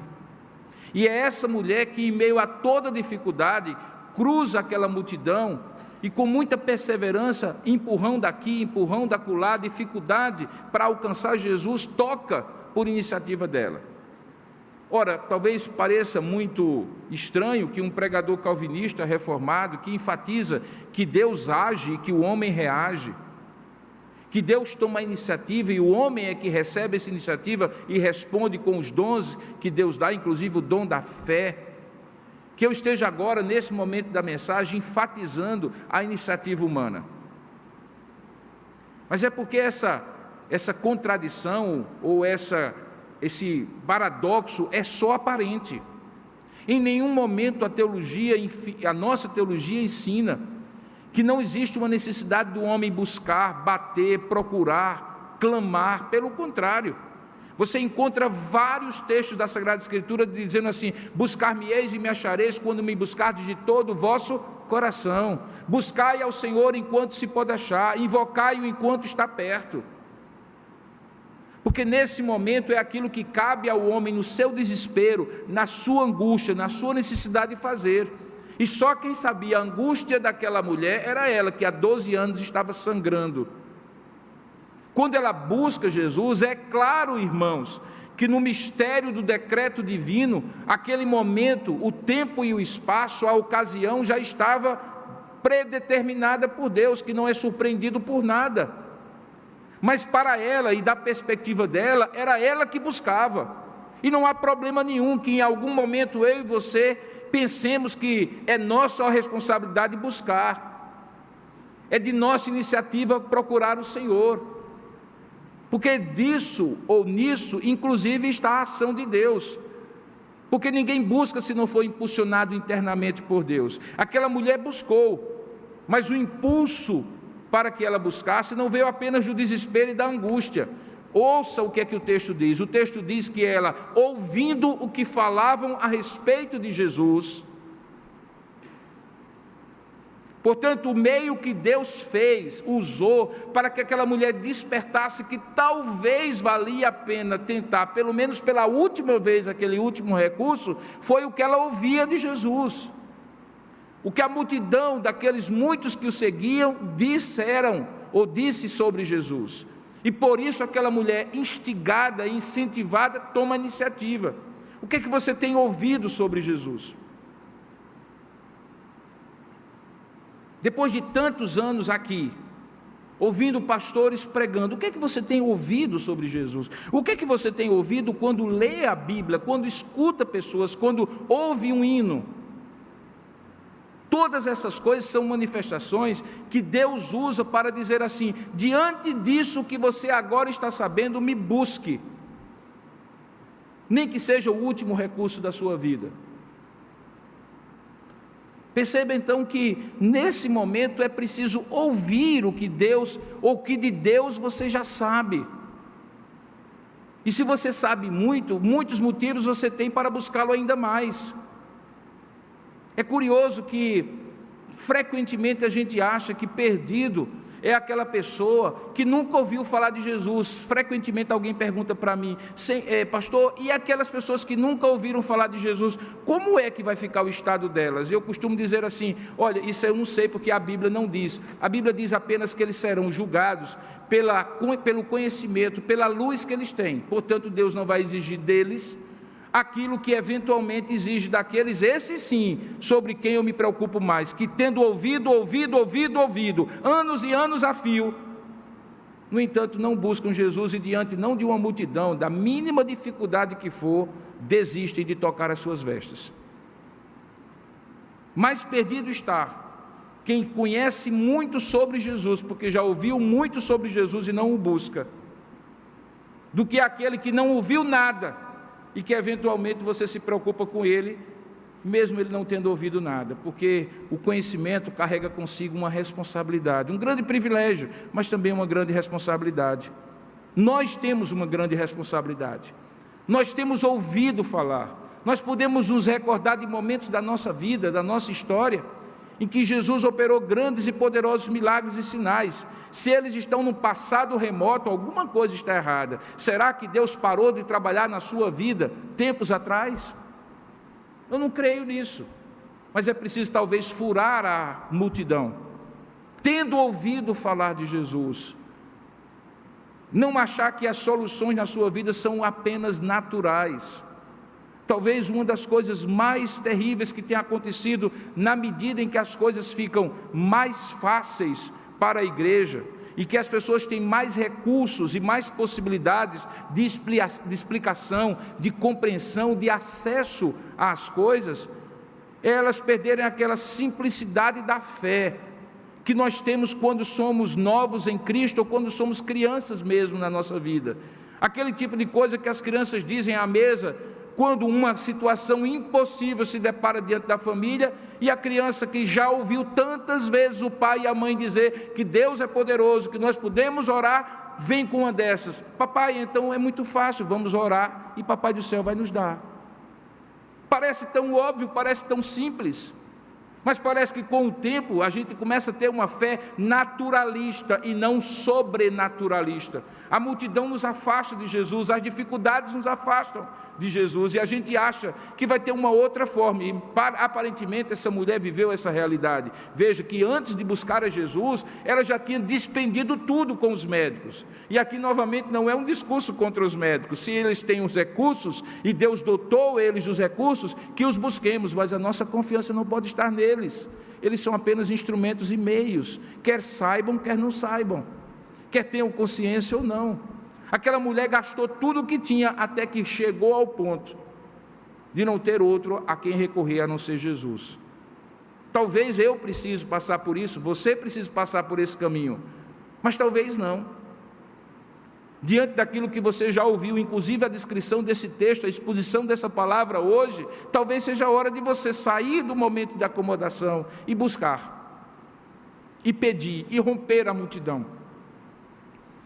E é essa mulher que, em meio a toda dificuldade, cruza aquela multidão e com muita perseverança, empurrão daqui, empurrão dacolá, dificuldade para alcançar Jesus, toca por iniciativa dela. Ora, talvez pareça muito estranho que um pregador calvinista reformado, que enfatiza que Deus age e que o homem reage, que Deus toma a iniciativa e o homem é que recebe essa iniciativa e responde com os dons que Deus dá, inclusive o dom da fé, que eu esteja agora, nesse momento da mensagem, enfatizando a iniciativa humana. Mas é porque essa contradição ou esse paradoxo é só aparente. Em nenhum momento a nossa teologia ensina que não existe uma necessidade do homem buscar, bater, procurar, clamar. Pelo contrário, você encontra vários textos da Sagrada Escritura dizendo assim: buscar-me-eis e me achareis quando me buscardes de todo o vosso coração. Buscai ao Senhor enquanto se pode achar, invocai-o enquanto está perto. Porque nesse momento é aquilo que cabe ao homem no seu desespero, na sua angústia, na sua necessidade de fazer. E só quem sabia a angústia daquela mulher era ela, que há 12 anos estava sangrando. Quando ela busca Jesus, é claro, irmãos, que no mistério do decreto divino, aquele momento, o tempo e o espaço, a ocasião já estava predeterminada por Deus, que não é surpreendido por nada. Mas para ela e da perspectiva dela, era ela que buscava. E não há problema nenhum que em algum momento eu e você pensemos que é nossa responsabilidade buscar. É de nossa iniciativa procurar o Senhor. Porque disso ou nisso, inclusive, está a ação de Deus. Porque ninguém busca se não for impulsionado internamente por Deus. Aquela mulher buscou, mas o impulso para que ela buscasse não veio apenas do desespero e da angústia. Ouça o que é que o texto diz. O texto diz que ela, ouvindo o que falavam a respeito de Jesus, portanto, o meio que Deus usou para que aquela mulher despertasse que talvez valia a pena tentar, pelo menos pela última vez, aquele último recurso, foi o que ela ouvia de Jesus. O que a multidão daqueles muitos que o seguiam disseram ou disse sobre Jesus. E por isso aquela mulher instigada, incentivada, toma a iniciativa. O que é que você tem ouvido sobre Jesus? Depois de tantos anos aqui, ouvindo pastores pregando, o que é que você tem ouvido sobre Jesus? O que é que você tem ouvido quando lê a Bíblia, quando escuta pessoas, quando ouve um hino? Todas essas coisas são manifestações que Deus usa para dizer assim: diante disso que você agora está sabendo, me busque, nem que seja o último recurso da sua vida. Perceba então que nesse momento é preciso ouvir o que Deus, ou que de Deus você já sabe. E se você sabe muitos motivos você tem para buscá-lo ainda mais. É curioso que frequentemente a gente acha que perdido é aquela pessoa que nunca ouviu falar de Jesus. Frequentemente alguém pergunta para mim, pastor, e aquelas pessoas que nunca ouviram falar de Jesus, como é que vai ficar o estado delas? Eu costumo dizer assim, olha, isso eu não sei porque a Bíblia não diz. A Bíblia diz apenas que eles serão julgados pelo conhecimento, pela luz que eles têm. Portanto, Deus não vai exigir deles aquilo que eventualmente exige daqueles, esse sim, sobre quem eu me preocupo mais, que tendo ouvido, anos e anos a fio, no entanto não buscam Jesus e diante não de uma multidão, da mínima dificuldade que for, desistem de tocar as suas vestes. Mais perdido está quem conhece muito sobre Jesus, porque já ouviu muito sobre Jesus e não o busca, do que aquele que não ouviu nada, e que eventualmente você se preocupa com ele, mesmo ele não tendo ouvido nada, porque o conhecimento carrega consigo uma responsabilidade, um grande privilégio, mas também uma grande responsabilidade. Nós temos uma grande responsabilidade, nós temos ouvido falar, nós podemos nos recordar de momentos da nossa vida, da nossa história, em que Jesus operou grandes e poderosos milagres e sinais. Se eles estão no passado remoto, alguma coisa está errada. Será que Deus parou de trabalhar na sua vida tempos atrás? Eu não creio nisso, mas é preciso talvez furar a multidão, tendo ouvido falar de Jesus, não achar que as soluções na sua vida são apenas naturais. Talvez uma das coisas mais terríveis que tenha acontecido na medida em que as coisas ficam mais fáceis para a igreja e que as pessoas têm mais recursos e mais possibilidades de explicação, de compreensão, de acesso às coisas, elas perderem aquela simplicidade da fé que nós temos quando somos novos em Cristo ou quando somos crianças mesmo na nossa vida. Aquele tipo de coisa que as crianças dizem à mesa quando uma situação impossível se depara diante da família, e a criança que já ouviu tantas vezes o pai e a mãe dizer que Deus é poderoso, que nós podemos orar, vem com uma dessas: papai, então é muito fácil, vamos orar e papai do céu vai nos dar. Parece tão óbvio, parece tão simples, mas parece que com o tempo a gente começa a ter uma fé naturalista e não sobrenaturalista. A multidão nos afasta de Jesus, as dificuldades nos afastam de Jesus, e a gente acha que vai ter uma outra forma, e aparentemente essa mulher viveu essa realidade. Veja que antes de buscar a Jesus, ela já tinha despendido tudo com os médicos, e aqui novamente não é um discurso contra os médicos. Se eles têm os recursos, e Deus dotou eles dos recursos, que os busquemos, mas a nossa confiança não pode estar neles. Eles são apenas instrumentos e meios, quer saibam, quer não saibam, quer tenham consciência ou não. Aquela mulher gastou tudo o que tinha até que chegou ao ponto de não ter outro a quem recorrer a não ser Jesus. Talvez eu precise passar por isso, você precisa passar por esse caminho, mas talvez não. Diante daquilo que você já ouviu, inclusive a descrição desse texto, a exposição dessa palavra hoje, talvez seja a hora de você sair do momento de acomodação e buscar, e pedir, e romper a multidão.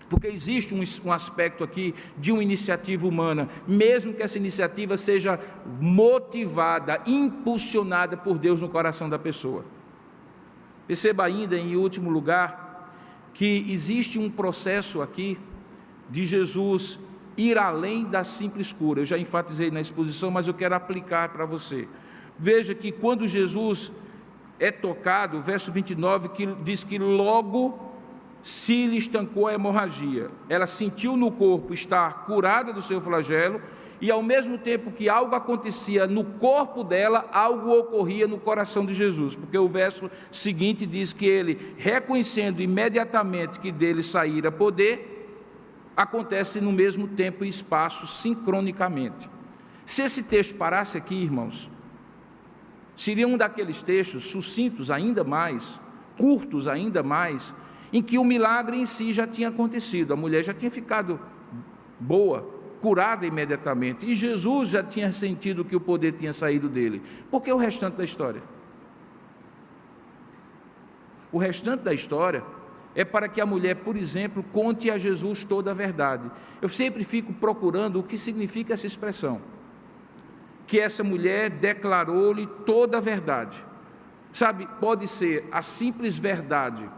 Porque existe um aspecto aqui de uma iniciativa humana, mesmo que essa iniciativa seja motivada, impulsionada por Deus no coração da pessoa. Perceba ainda, em último lugar, que existe um processo aqui de Jesus ir além da simples cura. Eu já enfatizei na exposição, mas eu quero aplicar para você. Veja que quando Jesus é tocado, o verso 29 que diz que logo se lhe estancou a hemorragia. Ela sentiu no corpo estar curada do seu flagelo, e ao mesmo tempo que algo acontecia no corpo dela, algo ocorria no coração de Jesus, porque o verso seguinte diz que ele, reconhecendo imediatamente que dele saíra poder, acontece no mesmo tempo e espaço, sincronicamente. Se esse texto parasse aqui, irmãos, seria um daqueles textos sucintos ainda mais, curtos ainda mais, em que o milagre em si já tinha acontecido, a mulher já tinha ficado boa, curada imediatamente, e Jesus já tinha sentido que o poder tinha saído dele. Por que o restante da história? o restante da história, é para que a mulher, por exemplo, conte a Jesus toda a verdade. Eu sempre fico procurando o que significa essa expressão, que essa mulher declarou-lhe toda a verdade. Sabe, pode ser a simples verdade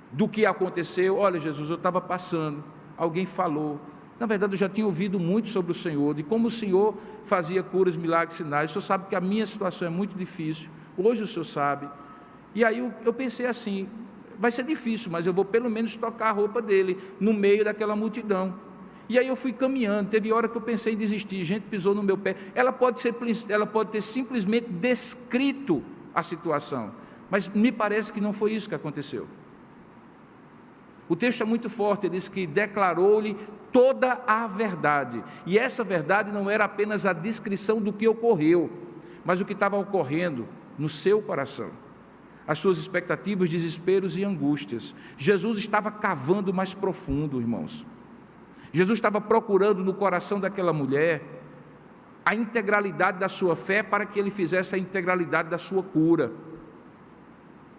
do que aconteceu. Olha, Jesus, eu estava passando, alguém falou. Na verdade, eu já tinha ouvido muito sobre o Senhor, de como o Senhor fazia curas, milagres, sinais. O Senhor sabe que a minha situação é muito difícil, hoje o Senhor sabe. E aí eu pensei assim, vai ser difícil, mas eu vou pelo menos tocar a roupa dele, no meio daquela multidão. E aí eu fui caminhando, teve hora que eu pensei em desistir, gente pisou no meu pé. Ela pode ter simplesmente descrito a situação, mas me parece que não foi isso que aconteceu. O texto é muito forte, ele diz que declarou-lhe toda a verdade, e essa verdade não era apenas a descrição do que ocorreu, mas o que estava ocorrendo no seu coração, as suas expectativas, desesperos e angústias. Jesus estava cavando mais profundo, irmãos. Jesus estava procurando no coração daquela mulher a integralidade da sua fé para que ele fizesse a integralidade da sua cura.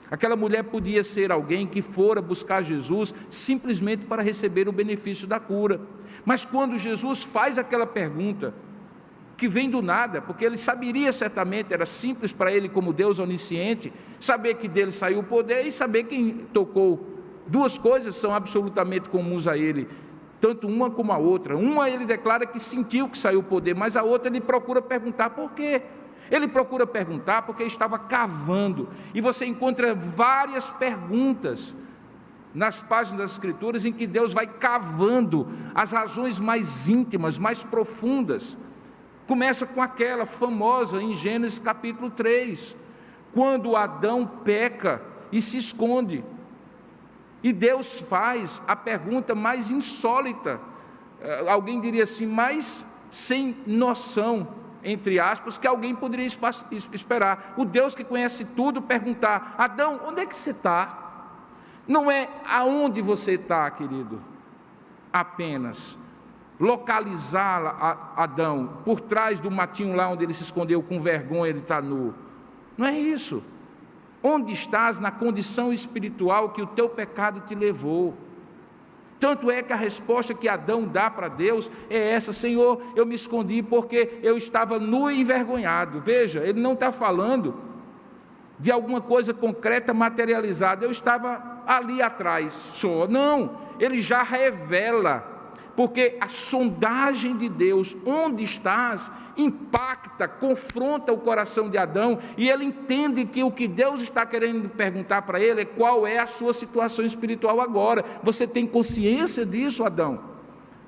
Aquela mulher podia ser alguém que fora buscar Jesus simplesmente para receber o benefício da cura. Mas quando Jesus faz aquela pergunta, que vem do nada, porque ele saberia certamente, era simples para ele como Deus onisciente, saber que dele saiu o poder e saber quem tocou. Duas coisas são absolutamente comuns a ele, tanto uma como a outra. Uma ele declara que sentiu que saiu o poder, mas a outra ele procura perguntar por quê. Ele procura perguntar porque estava cavando, e você encontra várias perguntas nas páginas das Escrituras em que Deus vai cavando as razões mais íntimas, mais profundas. Começa com aquela famosa em Gênesis capítulo 3, quando Adão peca e se esconde, e Deus faz a pergunta mais insólita, alguém diria assim, mais sem noção, entre aspas, que alguém poderia esperar. O Deus que conhece tudo perguntar: Adão, onde é que você está? Não é aonde você está, querido, apenas localizar Adão por trás do matinho lá onde ele se escondeu com vergonha, ele está nu. Não é isso. Onde estás na condição espiritual que o teu pecado te levou? Tanto é que a resposta que Adão dá para Deus é essa: Senhor, eu me escondi porque eu estava nu e envergonhado. Veja, ele não está falando de alguma coisa concreta, materializada. Eu estava ali atrás só. Não, ele já revela, porque a sondagem de Deus, onde estás, impacta, confronta o coração de Adão, e ele entende que o que Deus está querendo perguntar para ele é qual é a sua situação espiritual agora. Você tem consciência disso, Adão?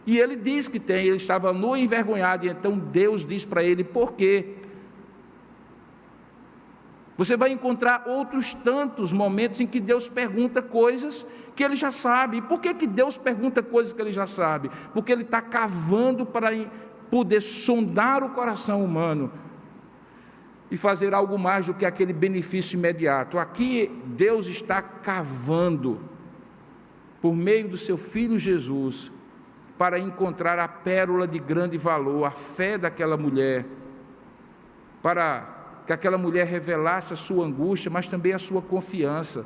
E ele diz que tem, ele estava nu e envergonhado, e então Deus diz para ele por quê. Você vai encontrar outros tantos momentos em que Deus pergunta coisas que ele já sabe. E por que Deus pergunta coisas que ele já sabe? Porque ele está cavando para poder sondar o coração humano e fazer algo mais do que aquele benefício imediato. Aqui Deus está cavando por meio do seu Filho Jesus para encontrar a pérola de grande valor, a fé daquela mulher, para que aquela mulher revelasse a sua angústia, mas também a sua confiança,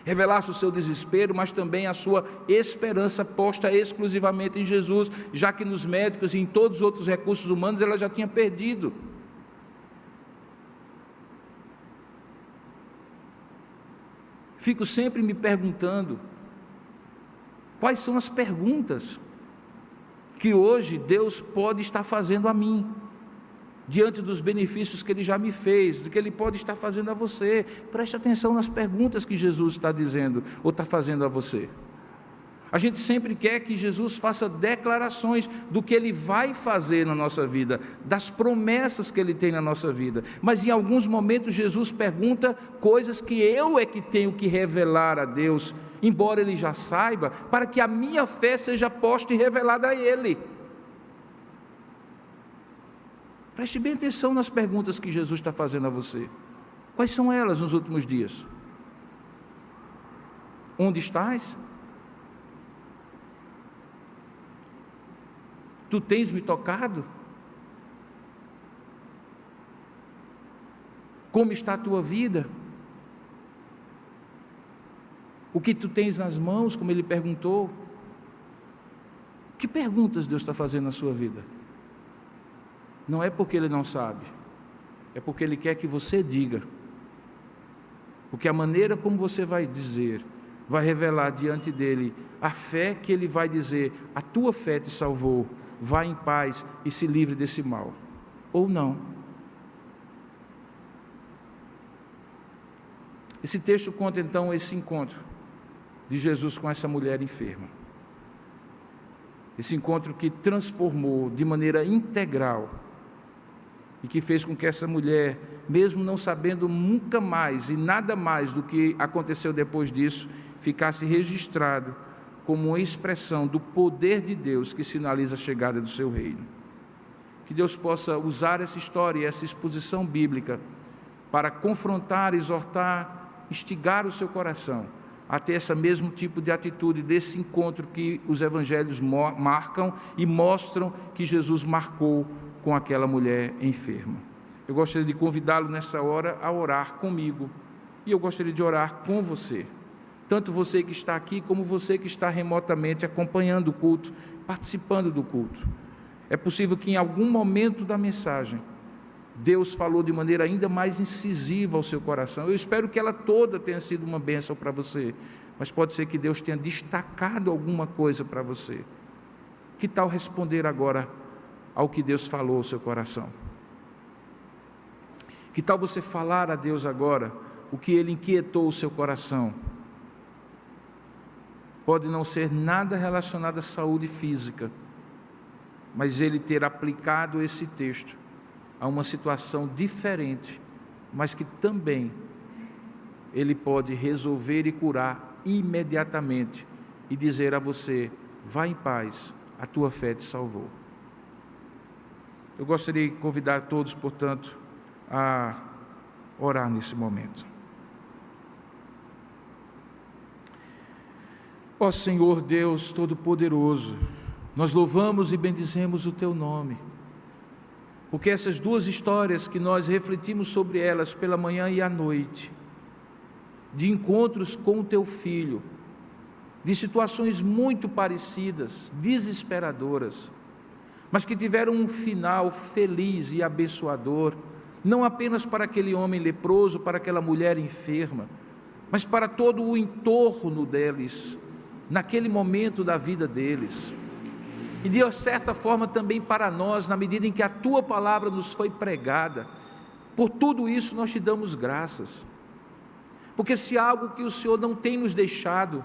revelasse o seu desespero, mas também a sua esperança posta exclusivamente em Jesus, já que nos médicos e em todos os outros recursos humanos ela já tinha perdido. Fico sempre me perguntando, quais são as perguntas que hoje Deus pode estar fazendo a mim, diante dos benefícios que Ele já me fez, do que Ele pode estar fazendo a você. Preste atenção nas perguntas que Jesus está dizendo, ou está fazendo a você. A gente sempre quer que Jesus faça declarações do que Ele vai fazer na nossa vida, das promessas que Ele tem na nossa vida, mas em alguns momentos Jesus pergunta coisas que eu é que tenho que revelar a Deus, embora Ele já saiba, para que a minha fé seja posta e revelada a Ele. Preste bem atenção nas perguntas que Jesus está fazendo a você. Quais são elas nos últimos dias? Onde estás? Tu tens me tocado? Como está a tua vida? O que tu tens nas mãos, como ele perguntou? Que perguntas Deus está fazendo na sua vida? Não é porque Ele não sabe, é porque Ele quer que você diga. Porque a maneira como você vai dizer, vai revelar diante dEle a fé que Ele vai dizer: a tua fé te salvou, vá em paz e se livre desse mal. Ou não. Esse texto conta então esse encontro de Jesus com essa mulher enferma. Esse encontro que transformou de maneira integral e que fez com que essa mulher, mesmo não sabendo nunca mais e nada mais do que aconteceu depois disso, ficasse registrado como uma expressão do poder de Deus que sinaliza a chegada do seu reino. Que Deus possa usar essa história e essa exposição bíblica para confrontar, exortar, instigar o seu coração a ter esse mesmo tipo de atitude desse encontro que os evangelhos marcam e mostram que Jesus marcou com aquela mulher enferma. Eu gostaria de convidá-lo nessa hora a orar comigo, e eu gostaria de orar com você, tanto você que está aqui, como você que está remotamente acompanhando o culto, participando do culto. É possível que em algum momento da mensagem, Deus falou de maneira ainda mais incisiva ao seu coração. Eu espero que ela toda tenha sido uma bênção para você, mas pode ser que Deus tenha destacado alguma coisa para você. Que tal responder agora ao que Deus falou ao seu coração? Que tal você falar a Deus agora o que Ele inquietou o seu coração? Pode não ser nada relacionado à saúde física, mas Ele ter aplicado esse texto a uma situação diferente, mas que também Ele pode resolver e curar imediatamente e dizer a você: vá em paz, a tua fé te salvou. Eu gostaria de convidar todos, portanto, a orar nesse momento. Ó Senhor Deus Todo-Poderoso, nós louvamos e bendizemos o Teu nome, porque essas duas histórias que nós refletimos sobre elas pela manhã e à noite, de encontros com o Teu Filho, de situações muito parecidas, desesperadoras, mas que tiveram um final feliz e abençoador, não apenas para aquele homem leproso, para aquela mulher enferma, mas para todo o entorno deles, naquele momento da vida deles. E de certa forma também para nós, na medida em que a Tua palavra nos foi pregada. Por tudo isso nós Te damos graças, porque se algo que o Senhor não tem nos deixado,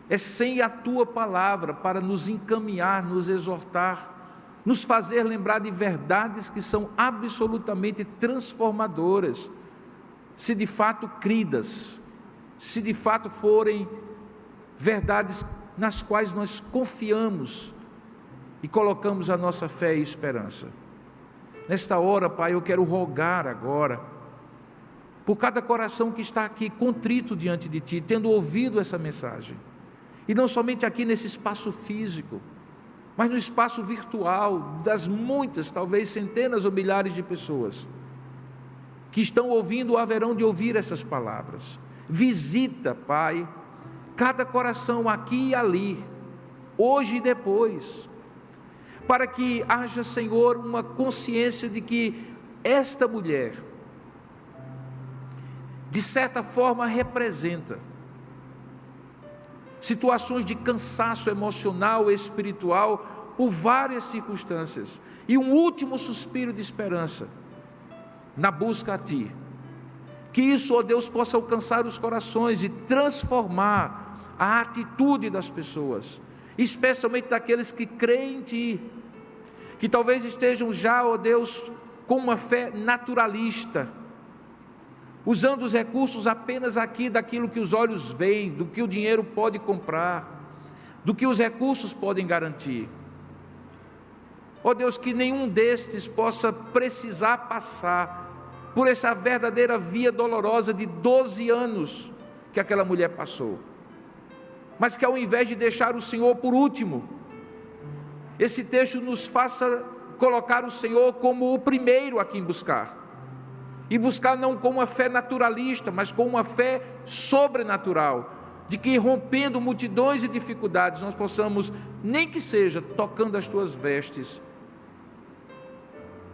é sem a Tua palavra para nos encaminhar, nos exortar, nos fazer lembrar de verdades que são absolutamente transformadoras, se de fato cridas, se de fato forem verdades nas quais nós confiamos e colocamos a nossa fé e esperança. Nesta hora, Pai, eu quero rogar agora por cada coração que está aqui contrito diante de Ti, tendo ouvido essa mensagem, e não somente aqui nesse espaço físico, mas no espaço virtual das muitas, talvez centenas ou milhares de pessoas que estão ouvindo ou haverão de ouvir essas palavras. Visita, Pai, cada coração aqui e ali, hoje e depois, para que haja, Senhor, uma consciência de que esta mulher, de certa forma, representa situações de cansaço emocional e espiritual por várias circunstâncias, e um último suspiro de esperança na busca a Ti. Que isso, ó Deus, possa alcançar os corações e transformar a atitude das pessoas, especialmente daqueles que creem em Ti, que talvez estejam já, ó Deus, com uma fé naturalista, usando os recursos apenas aqui daquilo que os olhos veem, do que o dinheiro pode comprar, do que os recursos podem garantir. Ó Deus, que nenhum destes possa precisar passar por essa verdadeira via dolorosa de 12 anos que aquela mulher passou, mas que ao invés de deixar o Senhor por último, esse texto nos faça colocar o Senhor como o primeiro a quem buscar, e buscar não com uma fé naturalista, mas com uma fé sobrenatural, de que rompendo multidões e dificuldades, nós possamos, nem que seja tocando as tuas vestes,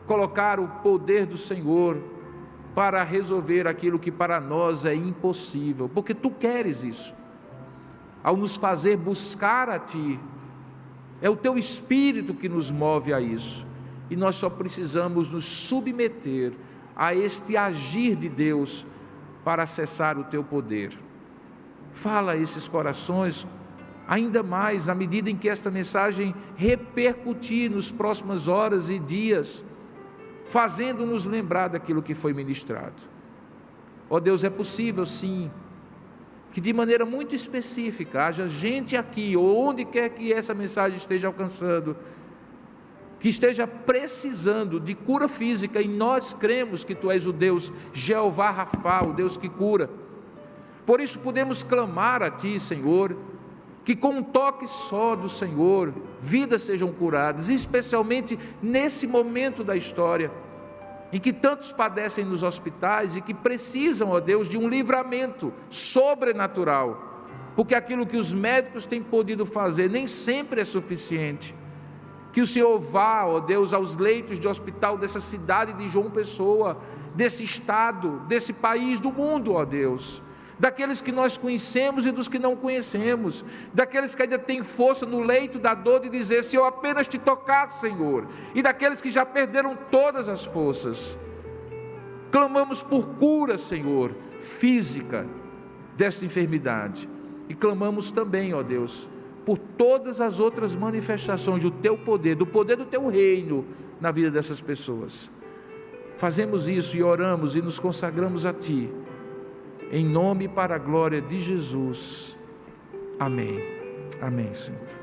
colocar o poder do Senhor para resolver aquilo que para nós é impossível, porque tu queres isso, ao nos fazer buscar a ti. É o teu Espírito que nos move a isso, e nós só precisamos nos submeter a este agir de Deus para acessar o teu poder. Fala a esses corações ainda mais na medida em que esta mensagem repercutir nos próximas horas e dias, fazendo-nos lembrar daquilo que foi ministrado. Ó Deus, é possível sim que de maneira muito específica haja gente aqui, ou onde quer que essa mensagem esteja alcançando, que esteja precisando de cura física, e nós cremos que tu és o Deus Jeová Rafa, o Deus que cura. Por isso podemos clamar a ti, Senhor, que com um toque só do Senhor, vidas sejam curadas, especialmente nesse momento da história, em que tantos padecem nos hospitais e que precisam, ó Deus, de um livramento sobrenatural, porque aquilo que os médicos têm podido fazer nem sempre é suficiente. Que o Senhor vá, ó Deus, aos leitos de hospital dessa cidade de João Pessoa, desse estado, desse país, do mundo, ó Deus, daqueles que nós conhecemos e dos que não conhecemos, daqueles que ainda têm força no leito da dor de dizer, se eu apenas te tocar, Senhor, e daqueles que já perderam todas as forças. Clamamos por cura, Senhor, física desta enfermidade, e clamamos também, ó Deus, por todas as outras manifestações do teu poder, do poder do teu reino na vida dessas pessoas. Fazemos isso e oramos e nos consagramos a ti, em nome e para a glória de Jesus. Amém. Amém, Senhor.